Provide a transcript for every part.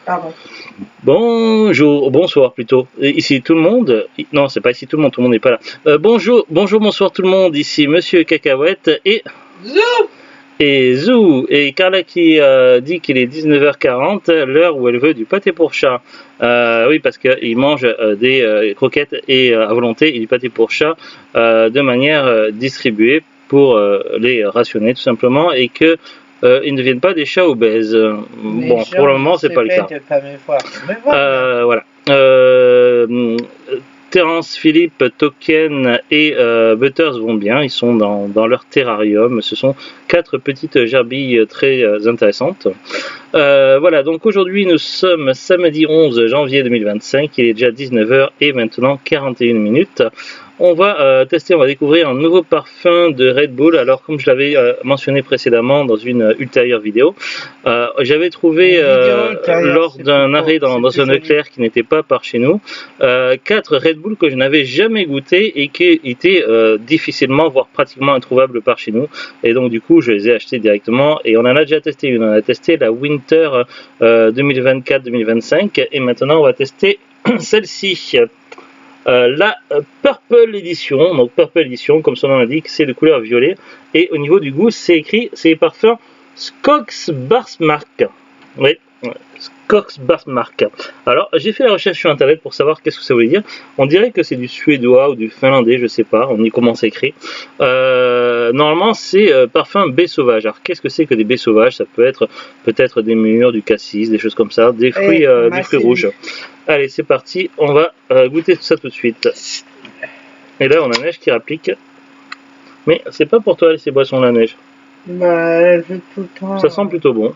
Pardon. Bonjour, bonsoir plutôt. Ici tout le monde. Non, c'est pas ici tout le monde n'est pas là. Bonjour, bonsoir tout le monde. Ici Monsieur Cacahuète Zou. Et Carla qui dit qu'il est 19h40, l'heure où elle veut du pâté pour chat. Oui, parce qu'il mange des croquettes et à volonté et du pâté pour chat de manière distribuée pour les rationner tout simplement et que ils ne deviennent pas des chats obèses. Bon, pour le moment, c'est pas le cas. Voilà. Terence, Philippe, Token et Butters vont bien. Ils sont dans leur terrarium. Ce sont 4 petites gerbilles très intéressantes. Voilà, donc aujourd'hui nous sommes samedi 11 janvier 2025. Il est déjà 19h et maintenant 41 minutes. On va tester, on va découvrir un nouveau parfum de Red Bull. Alors comme je l'avais mentionné précédemment dans une ultérieure vidéo, j'avais trouvé lors d'un arrêt dans un Leclerc qui n'était pas par chez nous, 4 Red Bull que je n'avais jamais goûté et qui étaient difficilement, voire pratiquement introuvables par chez nous. Et donc du coup je les ai achetés directement et on en a déjà testé une. On a testé la Winter 2024-2025 et maintenant on va tester celle-ci. La Purple Edition, donc Purple Edition, comme son nom l'indique, c'est de couleur violet. Et au niveau du goût, c'est écrit, c'est les parfums Skogs Barsmark. Oui, Skogs Barsmark. Alors, j'ai fait la recherche sur internet pour savoir qu'est-ce que ça voulait dire. On dirait que c'est du suédois ou du finlandais, je sais pas, on y commence à écrire. Normalement, c'est parfum baie sauvage. Alors, qu'est-ce que c'est que des baies sauvages? Ça peut être peut-être des mûres, du cassis, des choses comme ça, des fruits rouges. Allez, c'est parti, on va goûter tout ça tout de suite. Et là, on a la neige qui rapplique. Mais c'est pas pour toi ces boissons la neige. Bah, elle veut tout le temps. Ça sent plutôt bon.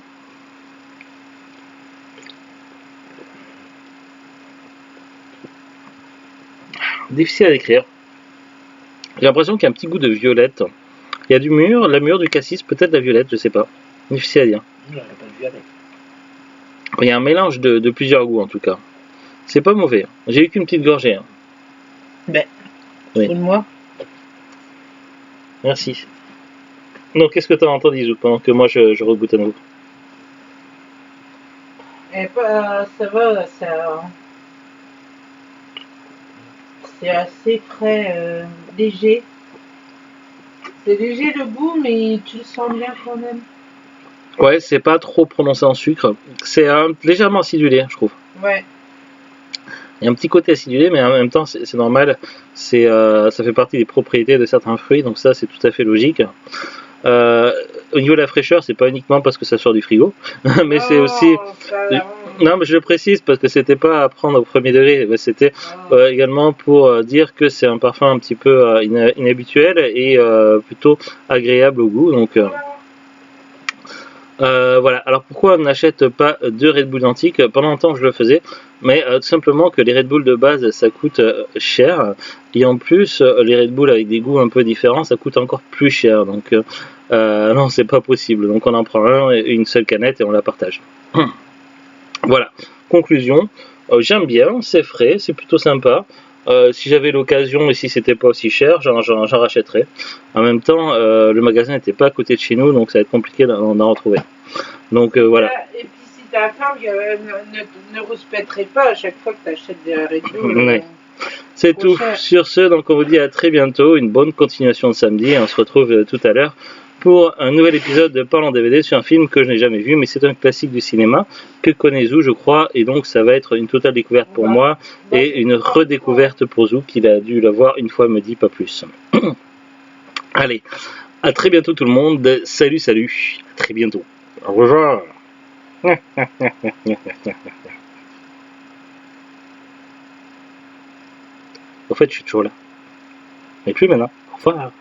Difficile à décrire. J'ai l'impression qu'il y a un petit goût de violette. Il y a du mûr, la mûre, du cassis, peut-être la violette, je sais pas. Difficile à dire. Il y a un mélange de plusieurs goûts en tout cas. C'est pas mauvais. J'ai eu qu'une petite gorgée. Ben, oui. Moi. Merci. Donc, qu'est-ce que tu as entendu, Zou, pendant que moi je regoute à nouveau? Eh ben, ça va, c'est assez frais, léger. C'est léger le goût, mais tu le sens bien quand même. Ouais, c'est pas trop prononcé en sucre. C'est légèrement acidulé, je trouve. Ouais. Il y a un petit côté acidulé, mais en même temps, c'est normal. Ça fait partie des propriétés de certains fruits, donc ça, c'est tout à fait logique. Au niveau de la fraîcheur, c'est pas uniquement parce que ça sort du frigo, mais c'est aussi. Non, mais je le précise parce que c'était pas à prendre au premier degré, c'était également pour dire que c'est un parfum un petit peu inhabituel et plutôt agréable au goût. Donc voilà. Alors pourquoi on n'achète pas 2 Red Bull identiques? Pendant longtemps je le faisais, mais tout simplement que les Red Bull de base ça coûte cher, et en plus les Red Bull avec des goûts un peu différents ça coûte encore plus cher. Donc non, c'est pas possible. Donc on en prend une seule canette et on la partage. Voilà. Conclusion. J'aime bien, c'est frais, c'est plutôt sympa. Si j'avais l'occasion et si c'était pas aussi cher, j'en rachèterais. En même temps, le magasin n'était pas à côté de chez nous, donc ça va être compliqué d'en retrouver. Donc voilà. Et puis si ta femme ne respecterait pas à chaque fois que tu achètes des Red Bull. C'est tout. Sur ce, donc on vous dit à très bientôt, une bonne continuation de samedi et on se retrouve tout à l'heure pour un nouvel épisode de Parlons DVD sur un film que je n'ai jamais vu, mais c'est un classique du cinéma que connaît Zou, je crois, et donc ça va être une totale découverte pour moi et une redécouverte pour Zou, qu'il a dû la voir une fois, me dit pas plus. Allez, à très bientôt tout le monde, salut, à très bientôt. Au revoir. Au fait, je suis toujours là. Mais plus maintenant. Au revoir.